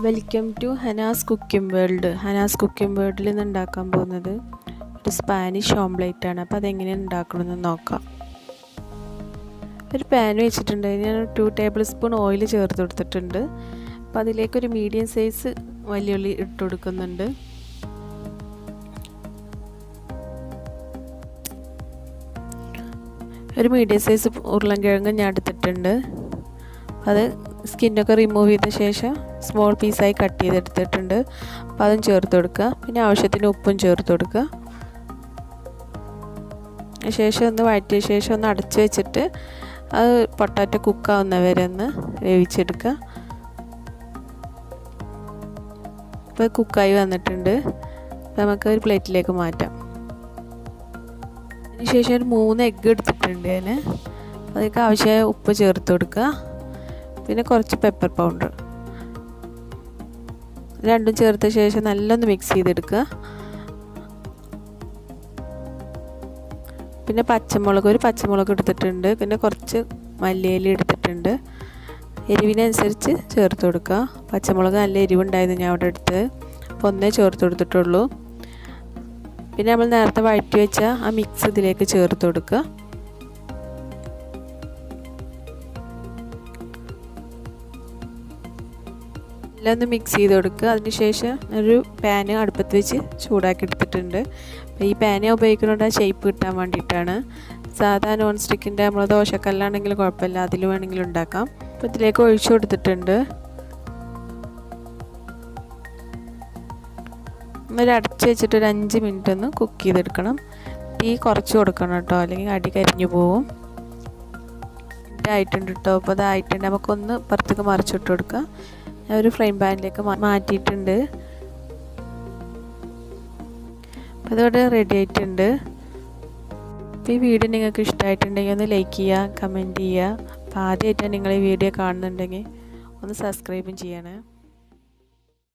Welcome to Hanas cooking world. Hanas cooking വേൾഡിൽ നിന്ന് ഉണ്ടാക്കാൻ പോകുന്നത് ഒരു സ്പാനിഷ് ഓംലേറ്റ് ആണ്. അപ്പോൾ അതെങ്ങനെയാണ് ഉണ്ടാക്കണമെന്ന് നോക്കാം. ഒരു പാൻ വെച്ചിട്ടുണ്ട്. ഞാൻ 2 ടേബിൾ സ്പൂൺ ഓയിൽ ചേർത്ത് കൊടുത്തിട്ടുണ്ട്. അപ്പോൾ അതിലേക്കൊരു മീഡിയം സൈസ് വലിയുള്ളി ഇട്ട് കൊടുക്കുന്നുണ്ട്. ഒരു മീഡിയം സൈസ് ഉരുളൻകിഴങ്ങ് ഞാൻ എടുത്തിട്ടുണ്ട്. അത് സ്കിന്നൊക്കെ റിമൂവ് ചെയ്ത ശേഷം സ്മോൾ പീസായി കട്ട് ചെയ്തെടുത്തിട്ടുണ്ട്. അപ്പോൾ അതും ചേർത്ത് കൊടുക്കുക. പിന്നെ ആവശ്യത്തിന് ഉപ്പും ചേർത്ത് കൊടുക്കുക. ശേഷം ഒന്ന് വഴറ്റിയ ശേഷം ഒന്ന് അടച്ച് വെച്ചിട്ട് അത് പൊട്ടാറ്റോ കുക്കാവുന്നവരെ ഒന്ന് വേവിച്ചെടുക്കുക. ഇപ്പോൾ കുക്കായി വന്നിട്ടുണ്ട്. അപ്പോൾ നമുക്ക് ഒരു പ്ലേറ്റിലേക്ക് മാറ്റാം. അതിനുശേഷം ഒരു 3 എഗ്ഗ് എടുത്തിട്ടുണ്ട് ഞാൻ. അതിലേക്ക് ആവശ്യമായ ഉപ്പ് ചേർത്ത് കൊടുക്കുക. പിന്നെ കുറച്ച് പെപ്പർ പൗഡർ രണ്ടും ചേർത്ത ശേഷം നല്ലൊന്ന് മിക്സ് ചെയ്തെടുക്കുക. പിന്നെ ഒരു പച്ചമുളക് എടുത്തിട്ടുണ്ട്. പിന്നെ കുറച്ച് മല്ലിയില എടുത്തിട്ടുണ്ട്. എരിവിനനുസരിച്ച് ചേർത്ത് കൊടുക്കുക. പച്ചമുളക് നല്ല എരിവുണ്ടായിരുന്നു ഞാൻ അവിടെ എടുത്ത്. അപ്പോൾ ഒന്നേ ചേർത്ത് കൊടുത്തിട്ടുള്ളൂ. പിന്നെ നമ്മൾ നേരത്തെ വഴറ്റി വെച്ച ആ മിക്സ് ഇതിലേക്ക് ചേർത്ത് കൊടുക്കുക. എല്ലാം ഒന്ന് മിക്സ് ചെയ്ത് കൊടുക്കുക. അതിനുശേഷം ഒരു പാന് അടുപ്പത്ത് വെച്ച് ചൂടാക്കി എടുത്തിട്ടുണ്ട്. അപ്പോൾ ഈ പാന് ഉപയോഗിക്കുന്നതുകൊണ്ട് ആ ഷേപ്പ് കിട്ടാൻ വേണ്ടിയിട്ടാണ്. സാധാ നോൺ സ്റ്റിക്കിൻ്റെ നമ്മൾ ദോശക്കല്ലാണെങ്കിലും കുഴപ്പമില്ല, അതിൽ വേണമെങ്കിലും ഉണ്ടാക്കാം. അപ്പോൾ ഇതിലേക്ക് ഒഴിച്ചു കൊടുത്തിട്ടുണ്ട്. ഒരു അടച്ച് വെച്ചിട്ട് ഒരു 5 മിനിറ്റ് ഒന്ന് കുക്ക് ചെയ്തെടുക്കണം. തീ കുറച്ച് കൊടുക്കണം കേട്ടോ, അല്ലെങ്കിൽ അടി കരിഞ്ഞു പോവും. ഇതായിട്ടുണ്ട് കേട്ടോ. അപ്പോൾ അതായിട്ടുണ്ട്. നമുക്കൊന്ന് പുറത്തേക്ക് മറിച്ചിട്ട് കൊടുക്കുക. ഞാൻ ഒരു ഫ്രൈ പാനിലേക്ക് മാറ്റിയിട്ടുണ്ട്. അപ്പോൾ അതോടെ റെഡി ആയിട്ടുണ്ട്. അപ്പോൾ ഈ വീഡിയോ നിങ്ങൾക്ക് ഇഷ്ടമായിട്ടുണ്ടെങ്കിൽ ഒന്ന് ലൈക്ക് ചെയ്യുക, കമൻറ്റ് ചെയ്യുക. അപ്പോൾ ആദ്യമായിട്ടാണ് നിങ്ങൾ ഈ വീഡിയോ കാണുന്നുണ്ടെങ്കിൽ ഒന്ന് സബ്സ്ക്രൈബും ചെയ്യണേ.